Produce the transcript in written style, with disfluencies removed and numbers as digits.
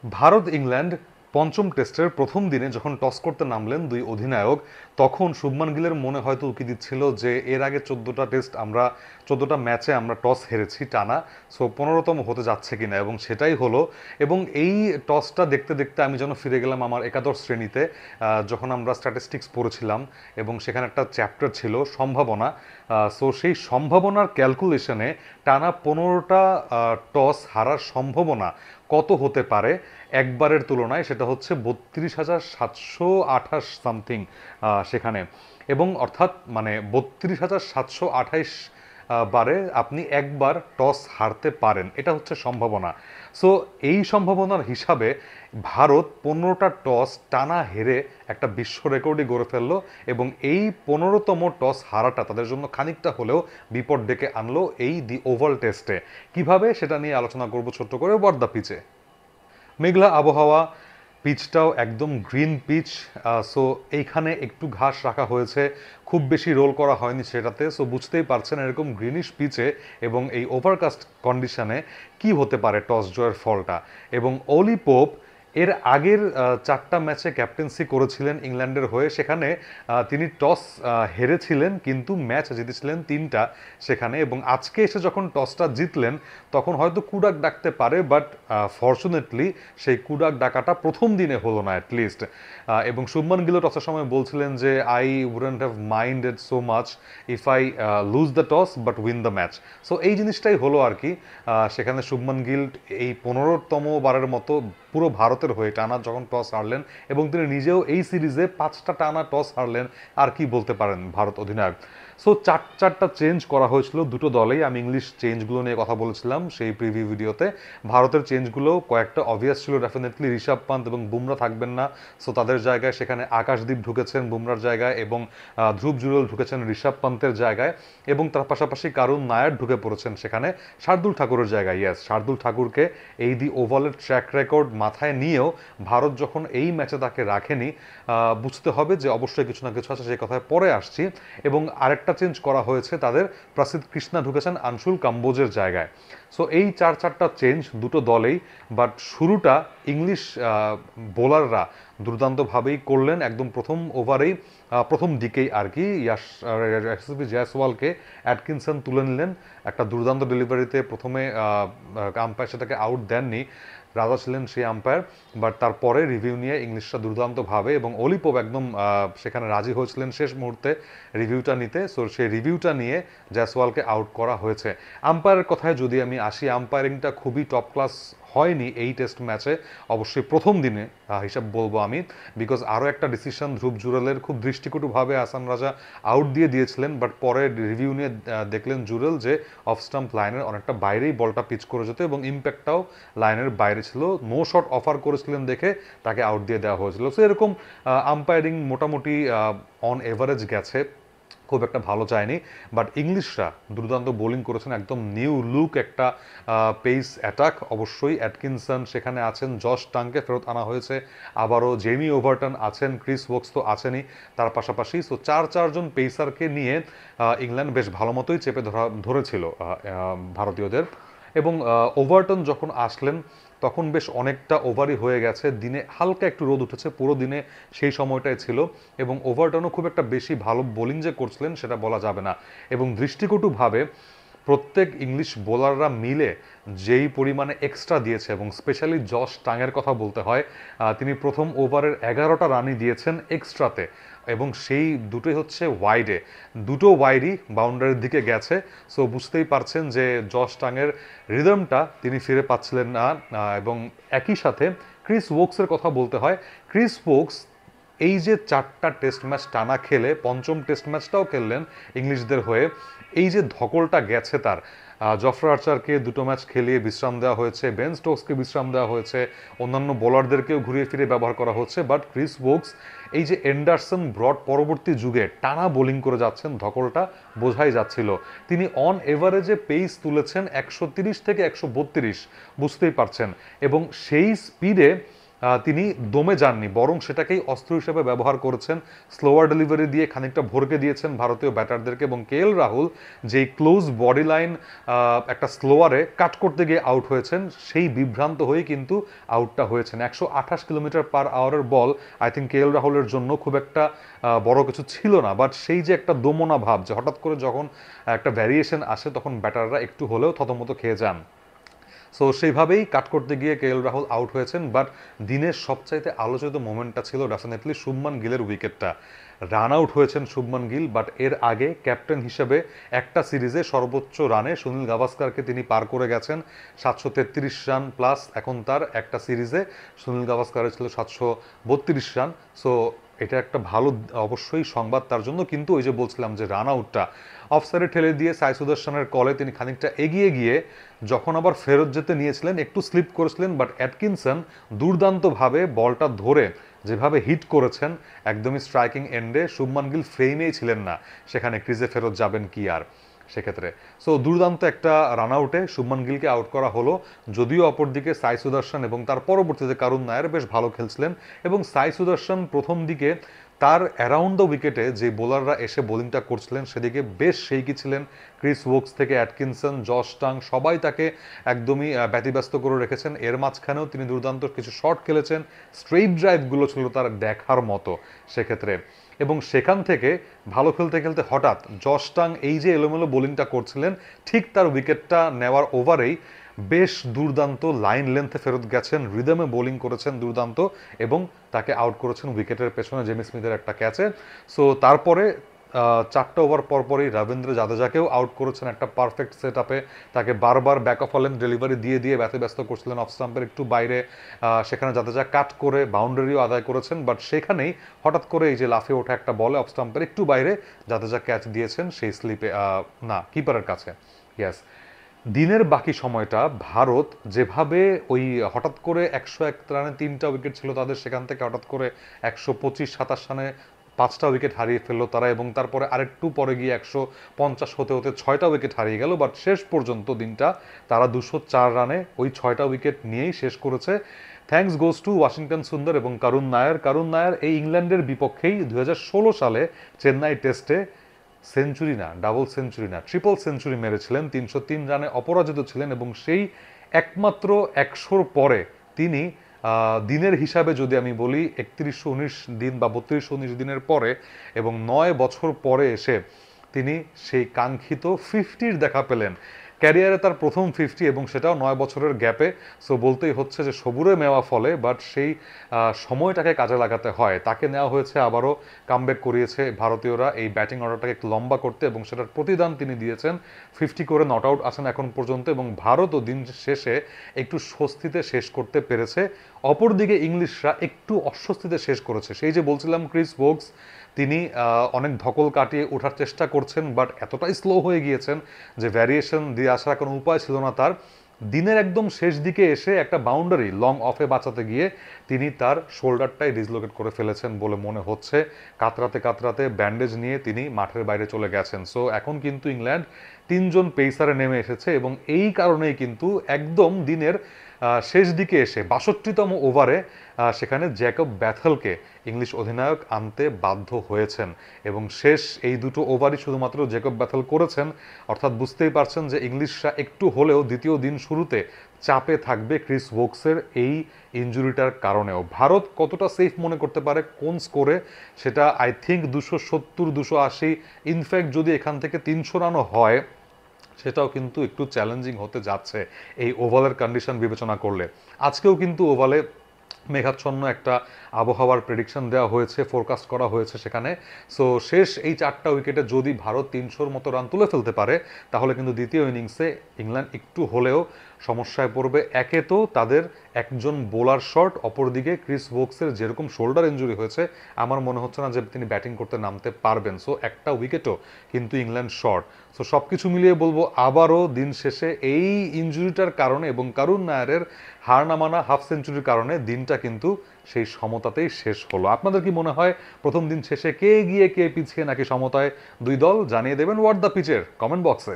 Bharat England পঞ্চম টেস্টের প্রথম দিনে যখন টস করতে নামলেন দুই অধিনায়ক, তখন শুভমান গিলের মনে হয়তো উকি দিচ্ছিল যে এর আগে 14টা ম্যাচে আমরা টস হেরেছি টানা। সো 15তম হতে যাচ্ছে কিনা, এবং সেটাই হলো। এবং এই টসটা দেখতে দেখতে আমি যেন ফিরে গেলাম আমার একাদশ শ্রেণীতে, যখন আমরা স্ট্যাটিস্টিক্স পড়েছিলাম এবং সেখানে একটা চ্যাপ্টার ছিল সম্ভাবনা। সো সেই সম্ভাবনার ক্যালকুলেশনে টানা 15টা টস হারার সম্ভাবনা কত হতে পারে একবারের তুলনায়, সেটা হচ্ছে 32,728 সামথিং সেখানে। এবং অর্থাৎ মানে 32,728 বারে আপনি একবার টস হারতে পারেন, এটা হচ্ছে সম্ভাবনা। সো এই সম্ভাবনার হিসাবে ভারত 15টা টস টানা হেরে একটা বিশ্ব রেকর্ডই গড়ে ফেললো, এবং এই 15তম টস হারাটা তাদের জন্য খানিকটা হলেও বিপদ ডেকে আনলো এই দি ওভাল টেস্টে। কিভাবে, সেটা নিয়ে আলোচনা করবো ছোট্ট করে বর্দা পিচে। মেঘলা আবহাওয়া, পিচটাও একদম গ্রিন পিচ। সো এইখানে একটু ঘাস রাখা হয়েছে, খুব বেশি রোল করা হয়নি সেটাতে। সো বুঝতেই পারছেন এরকম গ্রিনিশ পিচে এবং এই ওভারকাস্ট কন্ডিশনে কি হতে পারে টস জয়ের ফলটা। এবং অলি পোপ এর আগের 4টা ম্যাচে ক্যাপ্টেন্সি করেছিলেন ইংল্যান্ডের হয়ে, সেখানে তিনি টস হেরেছিলেন কিন্তু ম্যাচ জিতেছিলেন 3টা সেখানে। এবং আজকে এসে যখন টসটা জিতলেন তখন হয়তো কুডাক ডাকতে পারে, বাট ফর্চুনেটলি সেই কুডাক ডাকাটা প্রথম দিনে হলো না অ্যাটলিস্ট। এবং শুভমান গিল টসের সময় বলছিলেন যে I wouldn't have minded so much if I lose the toss but win the match. So এই জিনিসটাই হলো আর কি। সেখানে শুভমান গিল এই 15তম বারের মতো পুরো ভারতের হয়ে টানা যখন টস হারলেন, এবং তিনি নিজেও এই সিরিজে 5টা টানা টস হারলেন, আর কি বলতে পারেন ভারত অধিনায়ক। সো চারটা চেঞ্জ করা হয়েছিল দুটো দলেই। আমি ইংলিশ চেঞ্জগুলো নিয়ে কথা বলেছিলাম সেই প্রিভিউ ভিডিওতে। ভারতের চেঞ্জগুলো কয়েকটা অবভিয়াস ছিল ডেফিনেটলি, ঋষভ পান্ত এবং বুমরা থাকবেন না। সো তাদের জায়গায় সেখানে আকাশদীপ ঢুকেছেন বুমরার জায়গায়, এবং ধ্রুব জুরেল ঢুকেছেন ঋষভ পান্তের জায়গায়, এবং তার পাশাপাশি কারুন নায়ার ঢুকে পড়েছেন সেখানে শার্দুল ঠাকুরের জায়গায়। ইয়েস, শার্দুল ঠাকুরকে এই দি ওভালের ট্র্যাক রেকর্ড মাথায় নিয়েও ভারত যখন এই ম্যাচে তাকে রাখেনি, বুঝতে হবে যে অবশ্যই কিছু না কিছু আছে, সেই কথায় পরে আসছি। এবং আরেকটা চেঞ্জ করা হয়েছে, তাদের প্রসিদ্ধ কৃষ্ণা ঢুকেছেন আনশুল কাম্বোজের জায়গায়। সো এই চারটা চেঞ্জ দুটো দলেই, বাট শুরুটা ইংলিশ বোলাররা দুর্দান্তভাবেই করলেন একদম প্রথম ওভারেই, প্রথম দিকেই আর কি। ইয়াশস্বী জয়সওয়ালকে অ্যাটকিনসন তুলে নিলেন একটা দুর্দান্ত ডেলিভারিতে। প্রথমে আম্পায়ার সেটাকে আউট দেননি, রাজা ছিলেন সেই আম্পায়ার, বাট তারপরে রিভিউ নিয়ে ইংলিশরা দুর্দান্তভাবে, এবং অলি পোপ একদম সেখানে রাজি হয়েছিলেন শেষ মুহূর্তে রিভিউটা নিতে। সো সেই রিভিউটা নিয়ে জয়সওয়ালকে আউট করা হয়েছে। আম্পায়ারের কথায় যদি আমি আসি, আম্পায়ারিংটা খুবই টপ ক্লাস হয়নি এই টেস্ট ম্যাচে, অবশ্যই প্রথম দিনে হিসাব বলবো আমি। বিকজ আরও একটা ডিসিশন ধ্রুব জুরেলের খুব দৃষ্টিকটুভাবে আসান রাজা আউট দিয়েছিলেন, বাট পরে রিভিউ নিয়ে দেখলেন জুরেল যে অফ স্টাম্প লাইনের অনেকটা বাইরেই বলটা পিচ করে যেত, এবং ইম্প্যাক্টটাও লাইনের বাইরে ছিল। নো শট অফার করেছিলেন দেখে তাকে আউট দিয়ে দেওয়া হয়েছিল। সো এরকম আম্পায়ারিং মোটামুটি অন এভারেজ গেছে, খুব একটা ভালো যায়নি। বাট ইংলিশরা দুর্দান্ত বোলিং করেছেন, একদম নিউ লুক একটা পেস অ্যাটাক। অবশ্যই অ্যাটকিনসন সেখানে আছেন, জশ টাংকে ফেরত আনা হয়েছে, আবারও জেমি ওভারটন আছেন, ক্রিস ওকস তো আছেনই তার পাশাপাশি। সো চারজন পেসারকে নিয়ে ইংল্যান্ড বেশ ভালো মতোই চেপে ধরেছিল ভারতীয়দের। এবং ওভারটন যখন আসলেন তখন বেশ অনেকটা ওভারই হয়ে গেছে, দিনে হালকা একটু রোদ উঠেছে, পুরো দিনে সেই সময়টাই ছিল। এবং ওভারটনও খুব একটা বেশি ভালো বোলিং যে করছিলেন সেটা বলা যাবে না। এবং দৃষ্টিকটুভাবে প্রত্যেক ইংলিশ বোলাররা মিলে যেই পরিমাণে এক্সট্রা দিয়েছে, এবং স্পেশালি জশ টাংয়ের কথা বলতে হয়, তিনি প্রথম ওভারের 11টা রানই দিয়েছেন এক্সট্রাতে, এবং সেই দুটোই হচ্ছে ওয়াইডে, দুটো ওয়াইডই বাউন্ডারির দিকে গেছে। সো বুঝতেই পারছেন যে জশ টাংয়ের রিদমটা তিনি ফিরে পাচ্ছিলেন না। এবং একই সাথে ক্রিস ওকসের কথা বলতে হয়। ক্রিস ওকস এই যে 4টা টেস্ট ম্যাচ টানা খেলে পঞ্চম টেস্ট ম্যাচটাও খেললেন ইংলিশদের হয়ে, এই যে ধকলটা গেছে তার, জফরা আর্চারকে দুটো ম্যাচ খেলিয়ে বিশ্রাম দেওয়া হয়েছে, বেন স্টোকসকে বিশ্রাম দেওয়া হয়েছে, অন্যান্য বোলারদেরকেও ঘুরিয়ে ফিরে ব্যবহার করা হচ্ছে, বাট ক্রিস ওকস এই যে এন্ডারসন ব্রড পরবর্তী যুগে টানা বোলিং করে যাচ্ছেন, ধকলটা বোঝাই যাচ্ছিল। তিনি অন এভারেজে পেস তুলেছেন 130 থেকে 132, বুঝতেই পারছেন। এবং সেই স্পিডে তিনি দমে যাননি, বরং সেটাকেই অস্ত্র হিসেবে ব্যবহার করেছেন, স্লোয়ার ডেলিভারি দিয়ে খানিকটা ভরকে দিয়েছেন ভারতীয় ব্যাটারদেরকে। এবং কে এল রাহুল যেই ক্লোজ বডি লাইন একটা স্লোয়ারে কাট করতে গিয়ে আউট হয়েছেন, সেই বিভ্রান্ত হয়েই কিন্তু আউটটা হয়েছেন। 128 কিলোমিটার/আওয়ারের বল আই থিঙ্ক কে এল রাহুলের জন্য খুব একটা বড় কিছু ছিল না, বাট সেই যে একটা দমনা ভাব, যে হঠাৎ করে যখন একটা ভ্যারিয়েশন আসে তখন ব্যাটাররা একটু হলেও থতমত খেয়ে যান। সো সেইভাবেই কাট করতে গিয়ে কে এল রাহুল আউট হয়েছেন। বাট দিনের সবচাইতে আলোচিত মোমেন্টটা ছিল ডেফিনেটলি শুভমান গিলের উইকেটটা। রান আউট হয়েছেন শুভমান গিল, বাট এর আগে ক্যাপ্টেন হিসেবে একটা সিরিজে সর্বোচ্চ রানে সুনীল গাভাস্কারকে তিনি পার করে গেছেন, 733 রান প্লাস। এখন তার একটা সিরিজে সুনীল গাভাস্কারের ছিল 732 রান। সো এটা একটা ভালো অবশ্যই সংবাদ তার জন্য। কিন্তু ওই যে বলছিলাম যে রান আউটটা অফ সাইডে ঠেলে দিয়ে সাই সুদর্শনের কলে তিনি খানিকটা এগিয়ে গিয়ে যখন আবার ফেরত যেতে নিয়েছিলেন একটু স্লিপ করেছিলেন, বাট অ্যাটকিনসন দুর্দান্তভাবে বলটা ধরে যেভাবে হিট করেছেন একদমই স্ট্রাইকিং এন্ডে, শুভমান গিল ফ্রেমেই ছিলেন না, সেখানে ক্রিজে ফেরত যাবেন কি আর সেক্ষেত্রে। সো দুর্দান্ত একটা রান আউটে শুভমান গিলকে আউট করা হলো। যদিও অপরদিকে সাই সুদর্শন এবং তার পরবর্তীতে কারুন নায়ার বেশ ভালো খেলছিলেন, এবং সাই সুদর্শন প্রথম দিকে তার অ্যারাউন্ড দ্য উইকেটে যে বোলাররা এসে বোলিংটা করছিলেন সেদিকে বেশ সেইকি ছিলেন। ক্রিস ওকস থেকে অ্যাটকিনসন, জশ টাং সবাই তাকে একদমই ব্যতিব্যস্ত করে রেখেছেন। এর মাঝখানেও তিনি দুর্দান্ত কিছু শট খেলেছেন, স্ট্রেইট ড্রাইভগুলো ছিল তার দেখার মতো সেক্ষেত্রে। এবং সেখান থেকে ভালো খেলতে খেলতে হঠাৎ জশ টাং এই যে এলোমেলো বোলিংটা করছিলেন, ঠিক তার উইকেটটা নেওয়ার ওভারেই বেশ দুর্দান্ত লাইন লেন্থে ফেরত গেছেন, রিদমে বোলিং করেছেন দুর্দান্ত, এবং তাকে আউট করেছেন উইকেটের পেছনে জেমি স্মিথের একটা ক্যাচে। সো তারপরে 4টা ওভার পরপরই রবীন্দ্র জাদেজাকেও আউট করেছেন একটা পারফেক্ট সেট আপে। তাকে বারবার ব্যাক অফ লেন্থ ডেলিভারি দিয়ে দিয়ে ব্যস্ত করছিলেন অফ স্টাম্পের একটু বাইরে, সেখানে জাদেজা কাট করে বাউন্ডারিও আদায় করেছেন। বাট সেখানেই হঠাৎ করে এই যে লাফিয়ে ওঠা একটা বলে অফ স্টাম্পের একটু বাইরে জাদেজা ক্যাচ দিয়েছেন সেই স্লিপে, না কিপারের কাছে। ইয়াস, দিনের বাকি সময়টা ভারত যেভাবে ওই হঠাৎ করে 101 রানে 3টা উইকেট ছিল তাদের, সেখান থেকে হঠাৎ করে 125-27 রানে 5টা উইকেট হারিয়ে ফেললো তারা, এবং তারপরে আরেকটু পরে গিয়ে 150 হতে হতে 6টা উইকেট হারিয়ে গেল। বাট শেষ পর্যন্ত দিনটা তারা 204 রানে ওই 6টা উইকেট নিয়েই শেষ করেছে। থ্যাঙ্কস গোজ টু ওয়াশিংটন সুন্দর এবং কারুন নায়ার। কারুন নায়ার এই ইংল্যান্ডের বিপক্ষেই 2016 সালে চেন্নাই টেস্টে সেঞ্চুরি না, ডাবল সেঞ্চুরি না, ট্রিপল সেঞ্চুরি মেরেছিলেন, 303 রানে অপরাজিত ছিলেন। এবং সেই একমাত্র 100-র পরে তিনি দিনের হিসাবে যদি আমি বলি 3119 দিন বা 3219 দিনের পরে এবং 9 বছর পরে এসে তিনি সেই কাঙ্ক্ষিত 50-র দেখা পেলেন। ক্যারিয়ারে তার প্রথম 50, এবং সেটাও 9 বছরের গ্যাপে। সো বলতেই হচ্ছে যে সবুরে মেওয়া ফলে, বাট সেই সময়টাকে কাজে লাগাতে হয়। তাকে নেওয়া হয়েছে, আবারও কামব্যাক করিয়েছে ভারতীয়রা এই ব্যাটিং অর্ডারটাকে একটু লম্বা করতে, এবং সেটার প্রতিদান তিনি দিয়েছেন। 50 করে নট আউট আছেন এখন পর্যন্ত, এবং ভারতও দিন শেষে একটু স্বস্তিতে শেষ করতে পেরেছে। অপরদিকে ইংলিশরা একটু অস্বস্তিতে শেষ করেছে। সেই যে বলছিলাম ক্রিস ওকস, তিনি অনেক ধকল কাটিয়ে ওঠার চেষ্টা করছেন, বাট এতটাই স্লো হয়ে গিয়েছেন যে ভ্যারিয়েশন দিয়ে আসার কোনো উপায় ছিল না তার। দিনের একদম শেষ দিকে এসে একটা বাউন্ডারি লং অফে বাঁচাতে গিয়ে তিনি তার শোল্ডারটাই ডিসলোকেট করে ফেলেছেন বলে মনে হচ্ছে। কাতরাতে কাতরাতে ব্যান্ডেজ নিয়ে তিনি মাঠের বাইরে চলে গেছেন। সো এখন কিন্তু ইংল্যান্ড 3জন পেসারে নেমে এসেছে, এবং এই কারণেই কিন্তু একদম দিনের শেষ দিকে এসে 62তম ওভারে সেখানে জ্যাকব ব্যাথেলকে ইংলিশ অধিনায়ক আনতে বাধ্য হয়েছেন। এবং শেষ এই দুটো ওভারই শুধুমাত্র জ্যাকব ব্যাথেল করেছেন। অর্থাৎ বুঝতেই পারছেন যে ইংলিশরা একটু হলেও দ্বিতীয় দিন শুরুতে চাপে থাকবে ক্রিস ওকসের এই ইনজুরিটার কারণেও। ভারত কতটা সেফ মনে করতে পারে কোন স্কোরে, সেটা আই থিঙ্ক 270-280, ইনফ্যাক্ট যদি এখান থেকে 300 রানও হয় সেটাও কিন্তু একটু চ্যালেঞ্জিং হতে যাচ্ছে এই ওভালের কন্ডিশন বিবেচনা করলে। আজকেও কিন্তু ওভালে মেঘাচ্ছন্ন একটা আবহাওয়ার প্রেডিকশন দেওয়া হয়েছে, ফোরকাস্ট করা হয়েছে সেখানে। সো শেষ এই 4টা উইকেটে যদি ভারত 300-র মতো রান তুলে ফেলতে পারে, তাহলে কিন্তু দ্বিতীয় ইনিংসে ইংল্যান্ড একটু হলেও সমস্যায় পড়বে। একে তো তাদের একজন বোলার শর্ট, অপরদিকে ক্রিস ওকসের যেরকম শোল্ডার ইনজুরি হয়েছে আমার মনে হচ্ছে না যে তিনি ব্যাটিং করতে নামতে পারবেন। সো একটা উইকেটও কিন্তু ইংল্যান্ড শর্ট। সো সব কিছু মিলিয়ে বলবো আবারও দিন শেষে এই ইনজুরিটার কারণে এবং কারুন নায়ারের হার না মানা হাফ সেঞ্চুরির কারণে দিনটা কিন্তু সেই সমতাতেই শেষ হলো। আপনাদের কি মনে হয় প্রথম দিন শেষে কে এগিয়ে কে পিছিয়ে নাকি সমতায় দুই দল? জানিয়ে দেবেন হোয়াট দ্য পিচের কমেন্ট বক্সে।